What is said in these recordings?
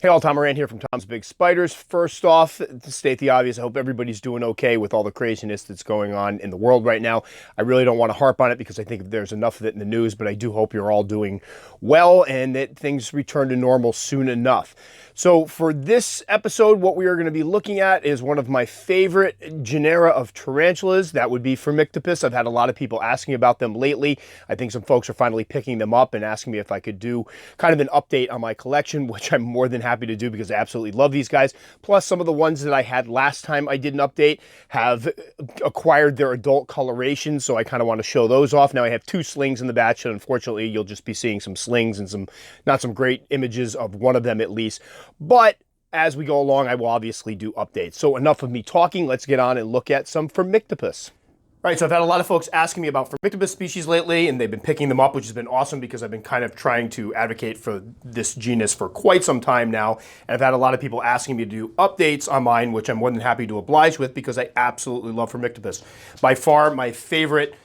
Hey all, Tom Moran here from Tom's Big Spiders. First off, to state the obvious, I hope everybody's doing okay with all the craziness that's going on in the world right now. I really don't want to harp on it because I think there's enough of it in the news, but I do hope you're all doing well and that things return to normal soon enough. So for this episode, what we are going to be looking at is one of my favorite genera of tarantulas. That would be Phormictopus. I've had a lot of people asking about them lately. I think some folks are finally picking them up and asking me if I could do kind of an update on my collection, which I'm more than happy to do because I absolutely love these guys. Plus, some of the ones that I had last time I did an update have acquired their adult coloration, so I kind of want to show those off. Now I have two slings in the batch, and unfortunately you'll just be seeing some slings and not some great images of one of them at least. But as we go along, I will obviously do updates. So enough of me talking, let's get on and look at some Phormictopus. All right, so I've had a lot of folks asking me about Phormictopus species lately, and they've been picking them up, which has been awesome because I've been kind of trying to advocate for this genus for quite some time now. And I've had a lot of people asking me to do updates on mine, which I'm more than happy to oblige with because I absolutely love Phormictopus. By far, my favorite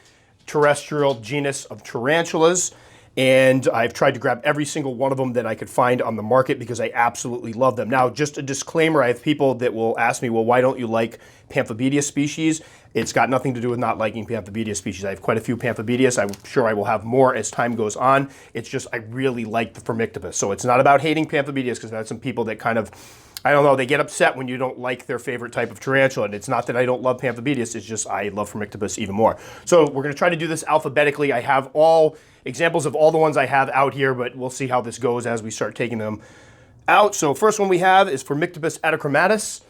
terrestrial genus of tarantulas. And I've tried to grab every single one of them that I could find on the market because I absolutely love them. Now, just a disclaimer, I have people that will ask me, well, why don't you like Pamphibedius species? It's got nothing to do with not liking Pamphibedius species. I have quite a few Pamphibedius. I'm sure I will have more as time goes on. It's just I really like the Phormictopus. So it's not about hating Pamphibedius because I've had some people that kind of, I don't know, they get upset when you don't like their favorite type of tarantula. And it's not that I don't love Pamphibedius, it's just I love Phormictopus even more. So we're going to try to do this alphabetically. I have all examples of all the ones I have out here, but we'll see how this goes as we start taking them out. So first one we have is Phormictopus aderochromatus.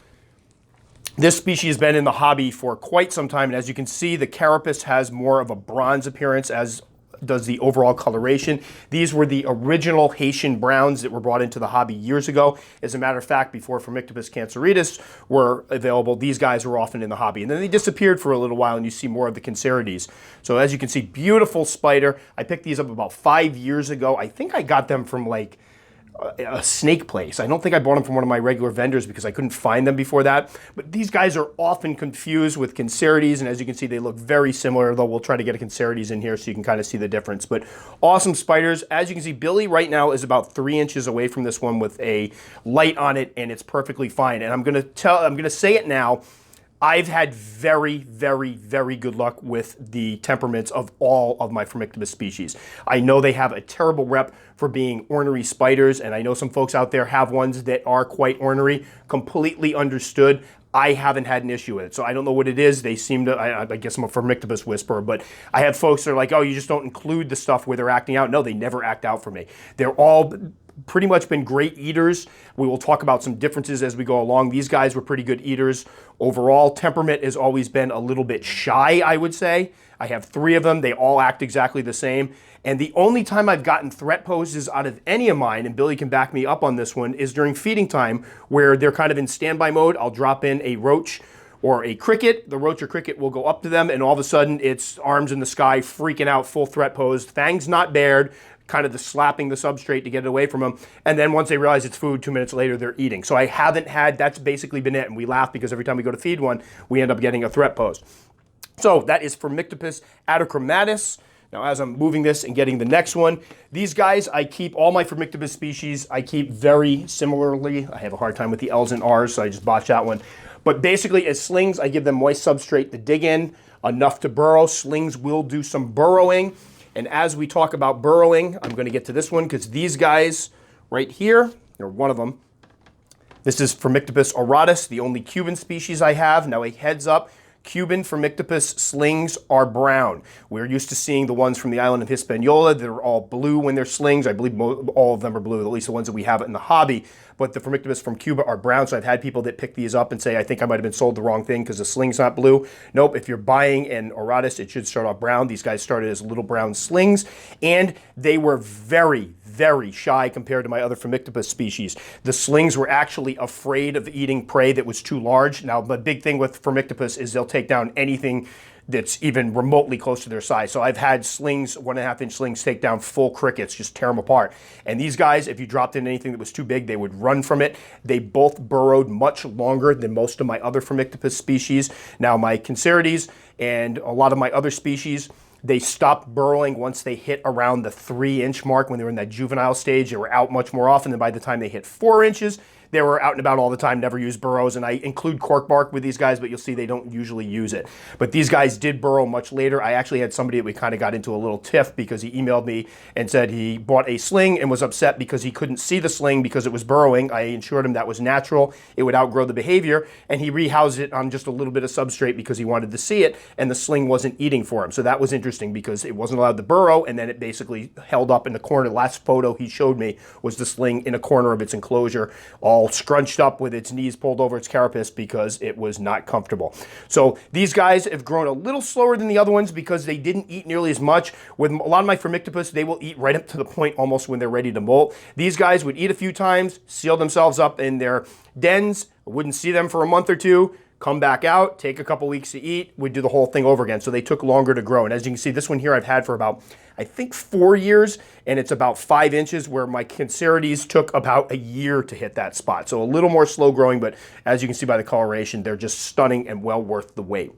This species has been in the hobby for quite some time, and as you can see, the carapace has more of a bronze appearance, as does the overall coloration. These were the original Haitian browns that were brought into the hobby years ago. As a matter of fact, before Phormictopus canceritas were available, these guys were often in the hobby. And then they disappeared for a little while, and you see more of the cancerides. So as you can see, beautiful spider. I picked these up about 5 years ago. I think I got them from like a snake place. I don't think I bought them from one of my regular vendors because I couldn't find them before that. But these guys are often confused with cancerides, and as you can see, they look very similar, though we'll try to get a cancerides in here so you can kind of see the difference. But awesome spiders. As you can see, Billy right now is about 3 inches away from this one with a light on it, and it's perfectly fine. And I'm gonna say it now. I've had very, very, very good luck with the temperaments of all of my Phormictopus species. I know they have a terrible rep for being ornery spiders, and I know some folks out there have ones that are quite ornery. Completely understood. I haven't had an issue with it, so I don't know what it is. They seem to, I guess I'm a Phormictopus whisperer, but I have folks that are like, oh, you just don't include the stuff where they're acting out. No, they never act out for me. They're all pretty much been great eaters. We will talk about some differences as we go along. These guys were pretty good eaters overall. Temperament has always been a little bit shy, I would say. I have 3 of them. They all act exactly the same. And the only time I've gotten threat poses out of any of mine, and Billy can back me up on this one, is during feeding time where they're kind of in standby mode. I'll drop in a roach or a cricket. The roach or cricket will go up to them, and all of a sudden it's arms in the sky, freaking out, full threat pose, fangs not bared, kind of slapping the substrate to get it away from them. And then once they realize it's food, 2 minutes later, they're eating. So I haven't had, that's basically been it. And we laugh because every time we go to feed one, we end up getting a threat pose. So that is Phormictopus aderochromatus. Now, as I'm moving this and getting the next one, these guys, I keep all my Phormictopus species, I keep very similarly. I have a hard time with the L's and R's, so I just botched that one. But basically, as slings, I give them moist substrate to dig in, enough to burrow. Slings will do some burrowing. And as we talk about burrowing, I'm going to get to this one because these guys right here, or one of them, this is Phormictopus auratus, the only Cuban species I have. Now a heads up, Cuban Phormictopus slings are brown. We're used to seeing the ones from the island of Hispaniola. They're all blue when they're slings. I believe all of them are blue, at least the ones that we have in the hobby. But the Phormictopus from Cuba are brown, so I've had people that pick these up and say, I think I might have been sold the wrong thing because the sling's not blue. Nope, if you're buying an auratus, it should start off brown. These guys started as little brown slings, and they were very, very shy compared to my other Phormictopus species. The slings were actually afraid of eating prey that was too large. Now, the big thing with Phormictopus is they'll take down anything that's even remotely close to their size. So I've had slings, 1.5 inch slings, take down full crickets, just tear them apart. And these guys, if you dropped in anything that was too big, they would run from it. They both burrowed much longer than most of my other Phormictopus species. Now my cancerides and a lot of my other species, They stopped burrowing once they hit around the 3-inch mark. When they were in that juvenile stage, they were out much more often. Than by the time they hit 4 inches, they were out and about all the time, never used burrows. And I include cork bark with these guys, but you'll see they don't usually use it. But these guys did burrow much later. I actually had somebody that we kind of got into a little tiff because he emailed me and said he bought a sling and was upset because he couldn't see the sling because it was burrowing. I assured him that was natural. It would outgrow the behavior. And he rehoused it on just a little bit of substrate because he wanted to see it. And the sling wasn't eating for him. So that was interesting because it wasn't allowed to burrow. And then it basically held up in the corner. The last photo he showed me was the sling in a corner of its enclosure, all scrunched up with its knees pulled over its carapace because it was not comfortable. So these guys have grown a little slower than the other ones because they didn't eat nearly as much. With a lot of my Phormictopus, they will eat right up to the point almost when they're ready to molt. These guys would eat a few times, seal themselves up in their dens, wouldn't see them for a month or two, come back out, take a couple weeks to eat, would do the whole thing over again. So they took longer to grow. And as you can see, this one here I've had for about, I think 4 years, and it's about 5 inches, where my Cancerides took about a year to hit that spot. So a little more slow growing, but as you can see by the coloration, they're just stunning and well worth the wait.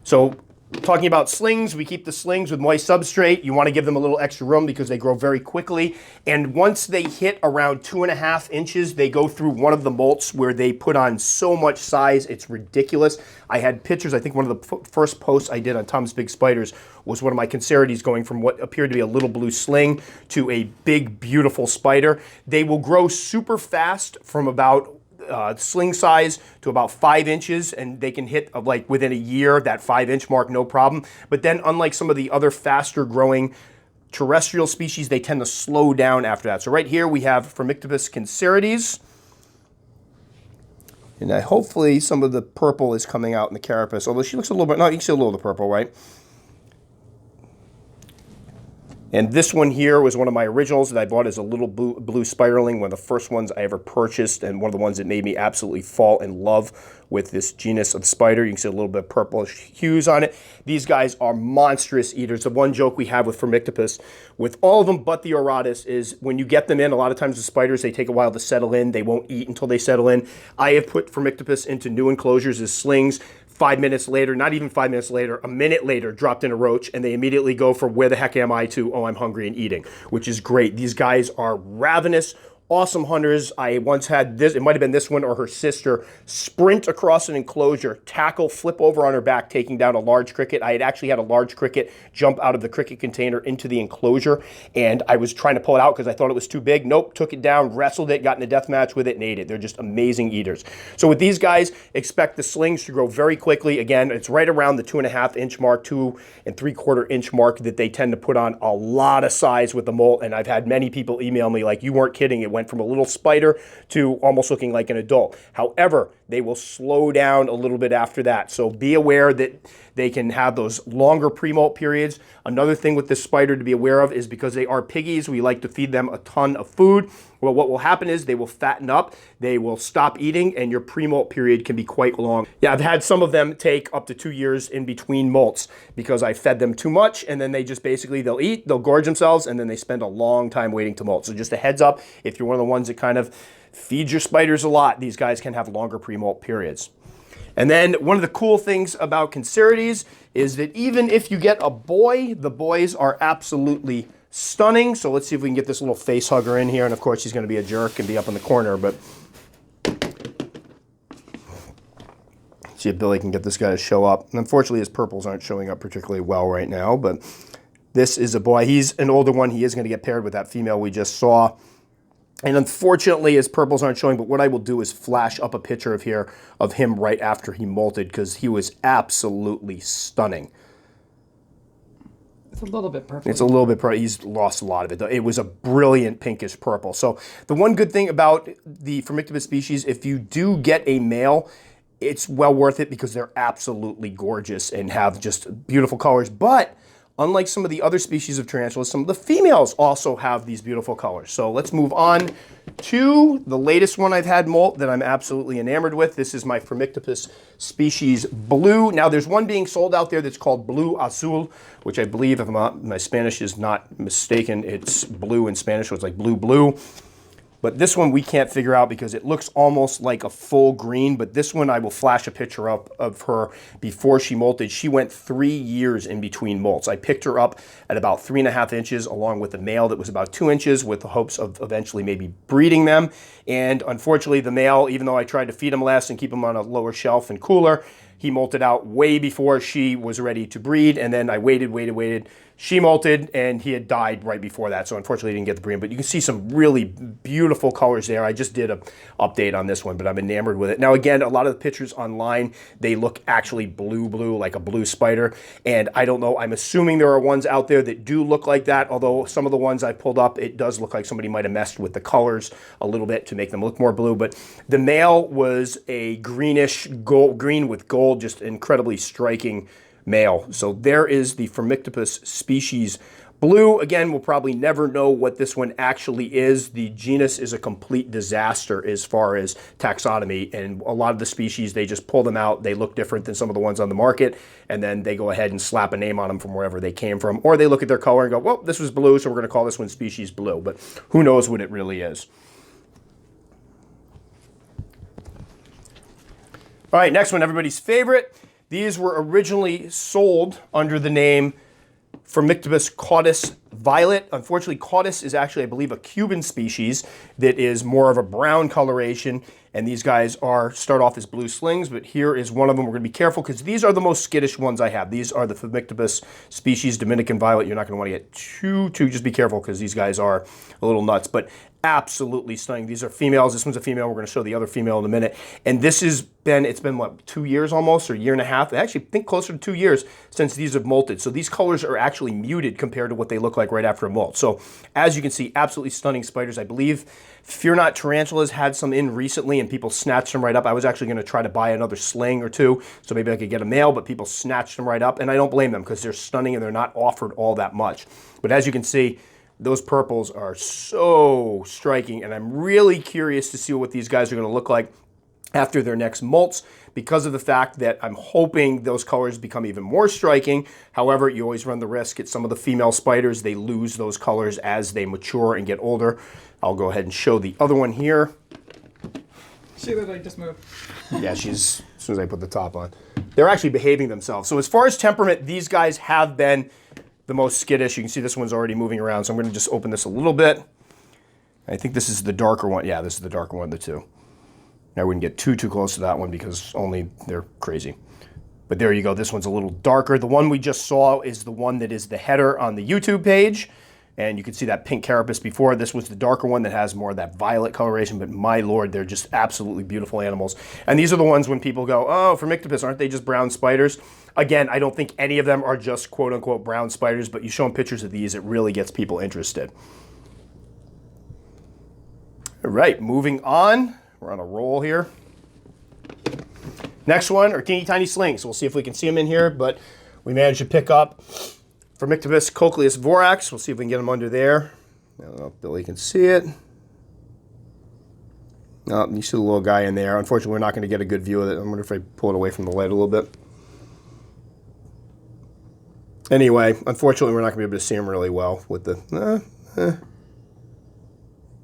So talking about slings, we keep the slings with moist substrate. You want to give them a little extra room because they grow very quickly. And once they hit around 2.5 inches, they go through one of the molts where they put on so much size, it's ridiculous. I had pictures, I think one of the first posts I did on Tom's Big Spiders was one of my Cancerides going from what appeared to be a little blue sling to a big, beautiful spider. They will grow super fast from about sling size to about 5 inches, and they can hit like within a year that 5-inch mark, no problem. But then unlike some of the other faster growing terrestrial species, they tend to slow down after that. So right here we have Phormictopus Cancerides. And hopefully some of the purple is coming out in the carapace, although she looks a little bit, no, you can see a little of the purple, right? And this one here was one of my originals that I bought as a little blue spiderling, one of the first ones I ever purchased, and one of the ones that made me absolutely fall in love with this genus of spider. You can see a little bit of purplish hues on it. These guys are monstrous eaters. The one joke we have with Phormictopus, with all of them but the Auratus, is when you get them in, a lot of times the spiders, they take a while to settle in. They won't eat until they settle in. I have put Phormictopus into new enclosures as slings. 5 minutes later, not even 5 minutes later, a minute later, dropped in a roach, and they immediately go from where the heck am I to, oh, I'm hungry and eating, which is great. These guys are ravenous, awesome hunters. I once had this, it might have been this one or her sister, sprint across an enclosure, tackle, flip over on her back, taking down a large cricket. I had actually had a large cricket jump out of the cricket container into the enclosure, and I was trying to pull it out because I thought it was too big. Nope, took it down, wrestled it, got in a death match with it, and ate it. They're just amazing eaters. So with these guys, expect the slings to grow very quickly. Again, it's right around the 2.5-inch mark, 2 3/4-inch mark that they tend to put on a lot of size with the molt, and I've had many people email me like, you weren't kidding, it went from a little spider to almost looking like an adult. However, they will slow down a little bit after that. So be aware that they can have those longer pre-molt periods. Another thing with this spider to be aware of is because they are piggies, we like to feed them a ton of food. Well, what will happen is they will fatten up, they will stop eating, and your pre-molt period can be quite long. Yeah, I've had some of them take up to 2 years in between molts because I fed them too much, and then they just basically, they'll eat, they'll gorge themselves, and then they spend a long time waiting to molt. So just a heads up, if you're one of the ones that kind of feeds your spiders a lot, these guys can have longer pre-molt periods. And then one of the cool things about Cancerides is that even if you get a boy, the boys are absolutely stunning. So let's see if we can get this little face hugger in here. And of course, he's going to be a jerk and be up in the corner. But see if Billy can get this guy to show up. And unfortunately, his purples aren't showing up particularly well right now. But this is a boy. He's an older one. He is going to get paired with that female we just saw. And unfortunately, his purples aren't showing, but what I will do is flash up a picture of him right after he molted, because he was absolutely stunning. It's a little bit purple. It's a little bit purple. He's lost a lot of it, though. It was a brilliant pinkish purple. So the one good thing about the Phormictopus species, if you do get a male, it's well worth it because they're absolutely gorgeous and have just beautiful colors. But unlike some of the other species of tarantulas, some of the females also have these beautiful colors. So let's move on to the latest one I've had molt that I'm absolutely enamored with. This is my Phormictopus species blue. Now there's one being sold out there that's called blue azul, which I believe, if my Spanish is not mistaken, it's blue in Spanish, so it's like blue blue. But this one we can't figure out because it looks almost like a full green. But this one, I will flash a picture up of her before she molted. She went 3 years in between molts. I picked her up at about 3.5 inches along with a male that was about 2 inches with the hopes of eventually maybe breeding them. And unfortunately, the male, even though I tried to feed him less and keep him on a lower shelf and cooler, he molted out way before she was ready to breed. And then I waited. She molted and he had died right before that. So unfortunately, I didn't get the breeding. But you can see some really beautiful colors there. I just did an update on this one, but I'm enamored with it. Now, again, a lot of the pictures online, they look actually blue, like a blue spider. And I don't know. I'm assuming there are ones out there that do look like that. Although some of the ones I pulled up, it does look like somebody might have messed with the colors a little bit to make them look more blue. But the male was a greenish gold, green with gold, just incredibly striking male. So there is the Phormictopus species blue. Again, we'll probably never know what this one actually is. The genus is a complete disaster as far as taxonomy, and a lot of the species, they just pull them out. They look different than some of the ones on the market, and then they go ahead and slap a name on them from wherever they came from, or they look at their color and go, well, this was blue, so we're going to call this one species blue, but who knows what it really is. All right, next one, everybody's favorite. These were originally sold under the name Phormictopus caudus violet. Unfortunately, caudus is actually, I believe, a Cuban species that is more of a brown coloration. And these guys start off as blue slings, but here is one of them. We're going to be careful because these are the most skittish ones I have. These are the Phormictopus species Dominican violet. You're not going to want to get too, just be careful because these guys are a little nuts, but absolutely stunning. These are females. This one's a female. We're going to show the other female in a minute. And this has been, it's been what, 2 years almost, or a year and a half? I actually think closer to 2 years since these have molted. So these colors are actually muted compared to what they look like right after a molt. So as you can see, absolutely stunning spiders. I believe Fear Not Tarantulas had some in recently and people snatched them right up. I was actually going to try to buy another sling or two so maybe I could get a male, but people snatched them right up. And I don't blame them because they're stunning and they're not offered all that much. But as you can see, those purples are so striking, and I'm really curious to see what these guys are going to look like after their next molts because of the fact that I'm hoping those colors become even more striking. However, you always run the risk at some of the female spiders, they lose those colors as they mature and get older. I'll go ahead and show the other one here. She literally just moved. Yeah, she's, as soon as I put the top on. They're actually behaving themselves. So as far as temperament, these guys have been the most skittish. You can see this one's already moving around, so I'm going to just open this a little bit. I think this is the darker one. Yeah, this is the darker one of the two. I wouldn't get too close to that one because only they're crazy. But there you go. This one's a little darker. The one we just saw is the one that is the header on the YouTube page. And you can see that pink carapace before. This was the darker one that has more of that violet coloration, but my lord, they're just absolutely beautiful animals. And these are the ones when people go, oh, Phormictopus, aren't they just brown spiders? Again, I don't think any of them are just quote-unquote brown spiders, but you show them pictures of these, it really gets people interested. All right, moving on. We're on a roll here. Next one are teeny tiny slings. So we'll see if we can see them in here, but we managed to pick up Phormictopus cochleus vorax. We'll see if we can get them under there. I don't know if Billy can see it. No, you see the little guy in there. Unfortunately, we're not going to get a good view of it. I wonder if I pull it away from the light a little bit. Anyway, unfortunately, we're not going to be able to see him really well with the...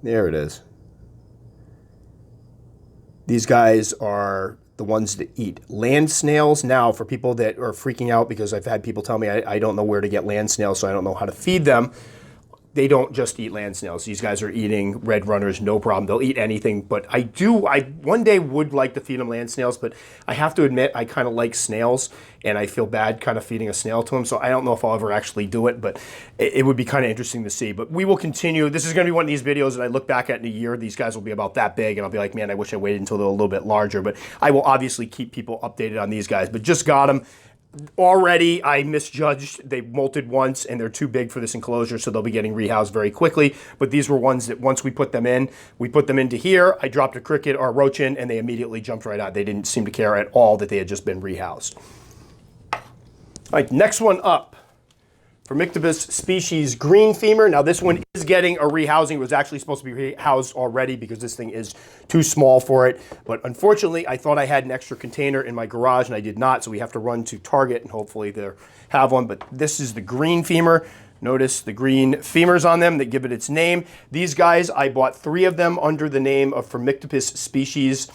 There it is. These guys are the ones that eat land snails. Now, for people that are freaking out because I've had people tell me I don't know where to get land snails, so I don't know how to feed them. They don't just eat land snails. These guys are eating red runners, no problem. They'll eat anything, but I one day would like to feed them land snails, but I have to admit I kind of like snails, and I feel bad kind of feeding a snail to them, so I don't know if I'll ever actually do it, but it would be kind of interesting to see. But we will continue. This is going to be one of these videos that I look back at in a year. These guys will be about that big, and I'll be like, man, I wish I waited until they're a little bit larger, but I will obviously keep people updated on these guys, but just got them. Already, I misjudged. They molted once, and they're too big for this enclosure, so they'll be getting rehoused very quickly. But these were ones that once we put them into here, I dropped a cricket or a roach in, and they immediately jumped right out. They didn't seem to care at all that they had just been rehoused. All right, next one up. Phormictopus species green femur. Now this one is getting a rehousing. It was actually supposed to be rehoused already because this thing is too small for it. But unfortunately, I thought I had an extra container in my garage and I did not. So we have to run to Target and hopefully they have one. But this is the green femur. Notice the green femurs on them that give it its name. These guys, I bought 3 of them under the name of Phormictopus species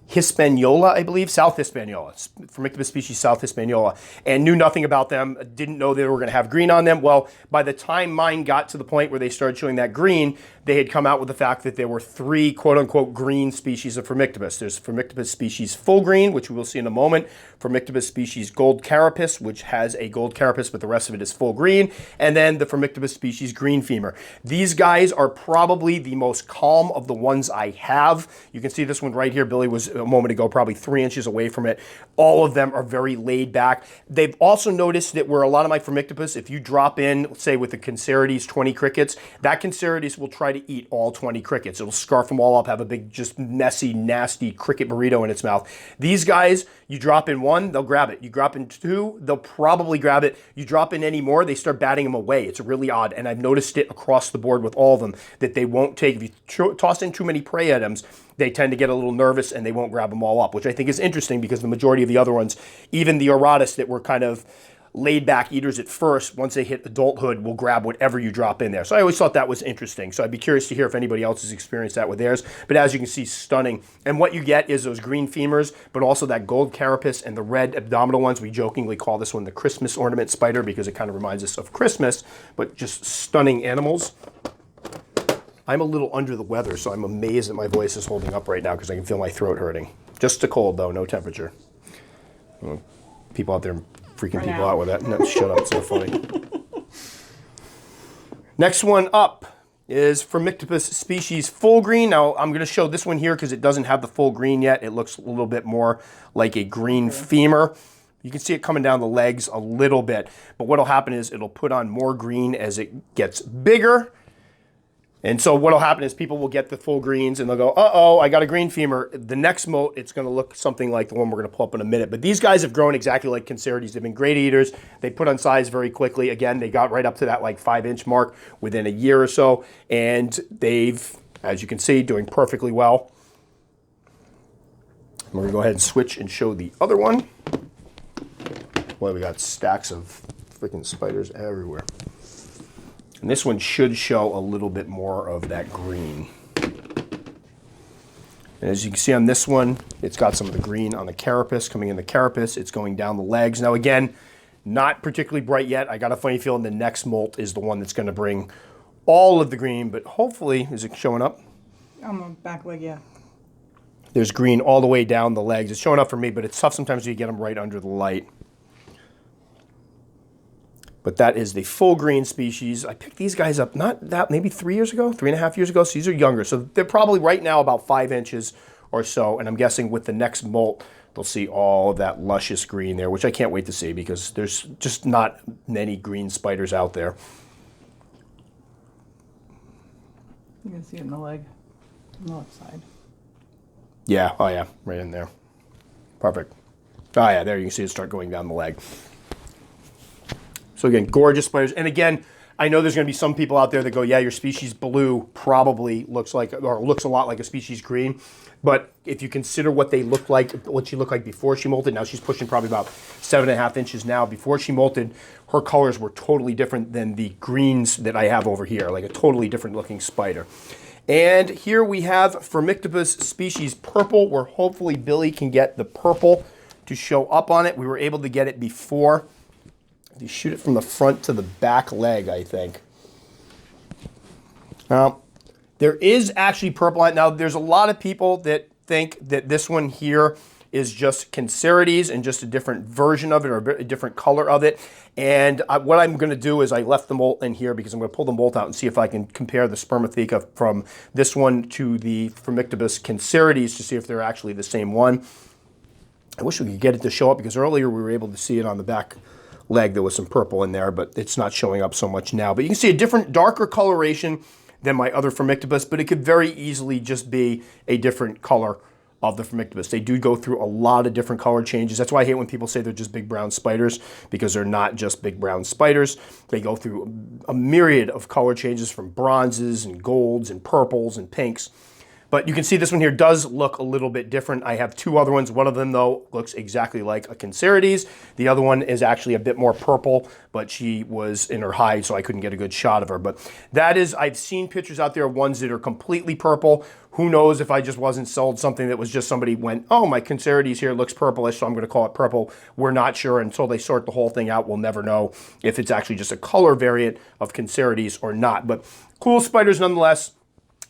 Hispaniola, I believe, South Hispaniola, Phormictopus species South Hispaniola, and knew nothing about them, didn't know they were going to have green on them. Well, by the time mine got to the point where they started showing that green, they had come out with the fact that there were 3 quote-unquote green species of Phormictopus. There's Phormictopus species full green, which we will see in a moment, Phormictopus species gold carapace, which has a gold carapace, but the rest of it is full green, and then the Phormictopus species green femur. These guys are probably the most calm of the ones I have. You can see this one right here. Billy was a moment ago probably 3 inches away from it. All of them are very laid back. They've also noticed that where a lot of my Phormictopus, if you drop in, say with the Cancerides 20 crickets, that Cancerides will try to eat all 20 crickets. It'll scarf them all up, have a big, just messy, nasty cricket burrito in its mouth. These guys, you drop in 1, they'll grab it. You drop in 2, they'll probably grab it. You drop in any more, they start batting them away. It's really odd, and I've noticed it across the board with all of them, that they won't take, if you toss in too many prey items, they tend to get a little nervous and they won't grab them all up, which I think is interesting because the majority of the other ones, even the Auratus that were kind of laid back eaters at first, once they hit adulthood, will grab whatever you drop in there. So I always thought that was interesting. So I'd be curious to hear if anybody else has experienced that with theirs. But as you can see, stunning. And what you get is those green femurs, but also that gold carapace and the red abdominal ones. We jokingly call this one the Christmas ornament spider because it kind of reminds us of Christmas, but just stunning animals. I'm a little under the weather, so I'm amazed that my voice is holding up right now because I can feel my throat hurting. Just a cold, though, no temperature. People out there freaking people out with that. No, shut up, it's so funny. Next one up is Phormictopus species full green. Now, I'm going to show this one here because it doesn't have the full green yet. It looks a little bit more like a green femur. You can see it coming down the legs a little bit, but what'll happen is it'll put on more green as it gets bigger. And so what'll happen is people will get the full greens and they'll go, uh-oh, I got a green femur. The next molt, it's going to look something like the one we're going to pull up in a minute. But these guys have grown exactly like Cancerides. They've been great eaters. They put on size very quickly. Again, they got right up to that like 5-inch mark within a year or so. And they've, as you can see, doing perfectly well. We're going to go ahead and switch and show the other one. Boy, we got stacks of freaking spiders everywhere. And this one should show a little bit more of that green. And as you can see on this one, it's got some of the green on the carapace, coming in the carapace. It's going down the legs. Now again, not particularly bright yet. I got a funny feeling the next molt is the one that's going to bring all of the green, but hopefully, is it showing up? On the back leg, yeah. There's green all the way down the legs. It's showing up for me, but it's tough sometimes when you get them right under the light. But that is the full green species. I picked these guys up, not that, maybe 3 years ago, 3.5 years ago. So these are younger. So they're probably right now about 5 inches or so. And I'm guessing with the next molt, they'll see all of that luscious green there, which I can't wait to see because there's just not many green spiders out there. You can see it in the leg, on the left side. Yeah, oh yeah, right in there. Perfect. Oh yeah, there you can see it start going down the leg. So again, gorgeous spiders. And again, I know there's going to be some people out there that go, yeah, your species blue probably looks like, or looks a lot like a species green. But if you consider what they look like, what she looked like before she molted, now she's pushing probably about 7.5 inches now. Before she molted, her colors were totally different than the greens that I have over here, like a totally different looking spider. And here we have Phormictopus species purple, where hopefully Billy can get the purple to show up on it. We were able to get it before. You shoot it from the front to the back leg, I think. There is actually purple on it. Now, there's a lot of people that think that this one here is just Cancerides and just a different version of it or a different color of it. And what I'm going to do is I left the molt in here because I'm going to pull the molt out and see if I can compare the Spermatheca from this one to the Phormictopus Cancerides to see if they're actually the same one. I wish we could get it to show up because earlier we were able to see it on the back leg. There was some purple in there, but it's not showing up so much now. But you can see a different, darker coloration than my other Phormictopus, but it could very easily just be a different color of the Phormictopus. They do go through a lot of different color changes. That's why I hate when people say they're just big brown spiders, because they're not just big brown spiders. They go through a myriad of color changes from bronzes and golds and purples and pinks. But you can see this one here does look a little bit different. I have two other ones. One of them, though, looks exactly like a Cancerides. The other one is actually a bit more purple, but she was in her hide, so I couldn't get a good shot of her. But that is, I've seen pictures out there of ones that are completely purple. Who knows if I just wasn't sold something that was just somebody went, oh, my Cancerides here looks purplish, so I'm going to call it purple. We're not sure until they sort the whole thing out. We'll never know if it's actually just a color variant of Cancerides or not. But cool spiders nonetheless.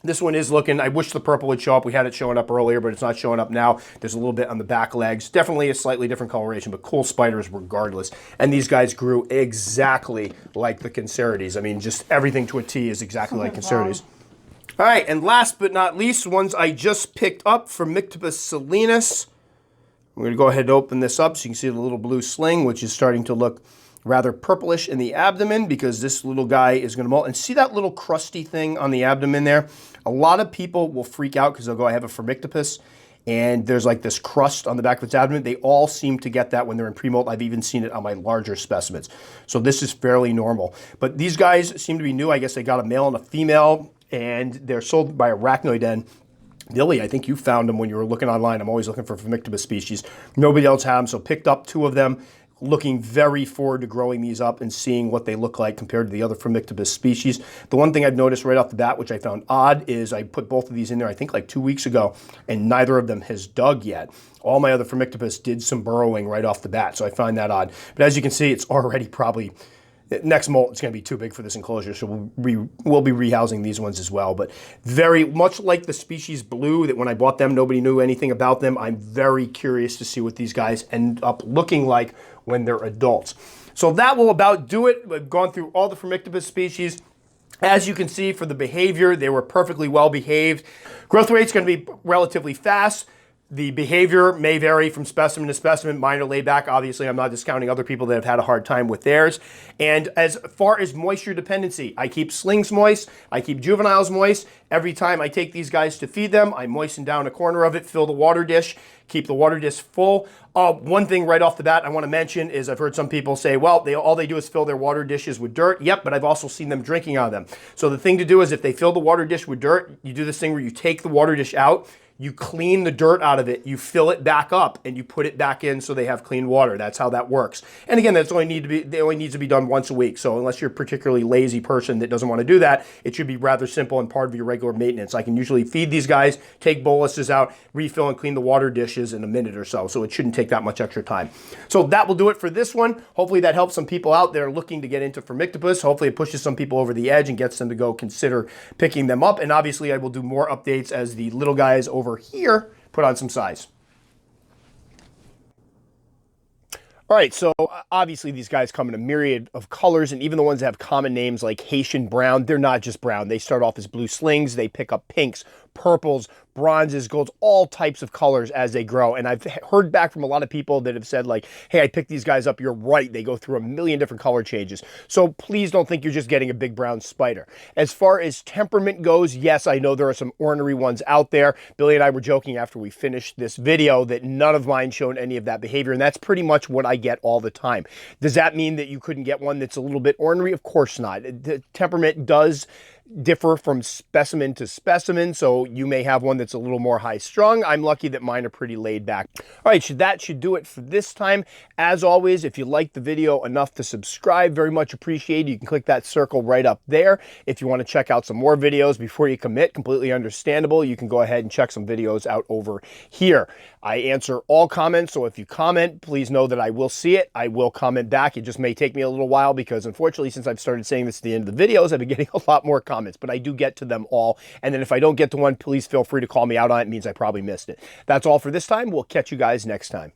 This one is looking, I wish the purple would show up. We had it showing up earlier, but it's not showing up now. There's a little bit on the back legs. Definitely a slightly different coloration, but cool spiders regardless. And these guys grew exactly like the Cancerides. I mean, just everything to a T is exactly like Cancerides. All right, and last but not least, ones I just picked up from Phormictopus Species. I'm going to go ahead and open this up so you can see the little blue sling, which is starting to look rather purplish in the abdomen because this little guy is going to molt. And see that little crusty thing on the abdomen there? A lot of people will freak out because they'll go, I have a Phormictopus, and there's like this crust on the back of its abdomen. They all seem to get that when they're in pre-molt. I've even seen it on my larger specimens. So this is fairly normal. But these guys seem to be new. I guess they got a male and a female, and they're sold by Arachnoid Den. Billy, I think you found them when you were looking online. I'm always looking for Phormictopus species. Nobody else had them, so picked up two of them. Looking very forward to growing these up and seeing what they look like compared to the other Phormictopus species. The one thing I've noticed right off the bat, which I found odd, is I put both of these in there, I think like 2 weeks ago, and neither of them has dug yet. All my other Phormictopus did some burrowing right off the bat, so I find that odd. But as you can see, it's already probably, next molt, it's going to be too big for this enclosure, so we'll be rehousing these ones as well. But very much like the species blue, that when I bought them, nobody knew anything about them. I'm very curious to see what these guys end up looking like when they're adults. So that will about do it. We've gone through all the Phormictopus species. As you can see, for the behavior, they were perfectly well behaved. Growth rate's going to be relatively fast. The behavior may vary from specimen to specimen. Mine are laid back. Obviously, I'm not discounting other people that have had a hard time with theirs. And as far as moisture dependency, I keep slings moist. I keep juveniles moist. Every time I take these guys to feed them, I moisten down a corner of it, fill the water dish, keep the water dish full. One thing right off the bat I want to mention is I've heard some people say, well, all they do is fill their water dishes with dirt. Yep, but I've also seen them drinking out of them. So the thing to do is if they fill the water dish with dirt, you do this thing where you take the water dish out, you clean the dirt out of it, you fill it back up, and you put it back in so they have clean water. That's how that works. And again, it only needs to be done once a week. So unless you're a particularly lazy person that doesn't want to do that, it should be rather simple and part of your regular maintenance. I can usually feed these guys, take boluses out, refill and clean the water dishes in a minute or so. So it shouldn't take that much extra time. So that will do it for this one. Hopefully that helps some people out there looking to get into Phormictopus. Hopefully it pushes some people over the edge and gets them to go consider picking them up. And obviously I will do more updates as the little guys over here put on some size. All right, so obviously these guys come in a myriad of colors, and even the ones that have common names like Haitian brown, they're not just brown. They start off as blue slings, they pick up pinks, purples, bronzes, golds, all types of colors as they grow. And I've heard back from a lot of people that have said like, hey, I picked these guys up. You're right. They go through a million different color changes. So please don't think you're just getting a big brown spider. As far as temperament goes, yes, I know there are some ornery ones out there. Billy and I were joking after we finished this video that none of mine showed any of that behavior. And that's pretty much what I get all the time. Does that mean that you couldn't get one that's a little bit ornery? Of course not. The temperament does differ from specimen to specimen, so you may have one that's a little more high strung. I'm lucky that mine are pretty laid back. All right, that should do it for this time. As always, if you liked the video enough to subscribe, very much appreciated. You can click that circle right up there. If you want to check out some more videos before you commit, completely understandable. You can go ahead and check some videos out over here. I answer all comments, so if you comment, please know that I will see it. I will comment back. It just may take me a little while because unfortunately, since I've started saying this at the end of the videos, I've been getting a lot more comments, but I do get to them all. And then if I don't get to one, please feel free to call me out on it. It means I probably missed it. That's all for this time. We'll catch you guys next time.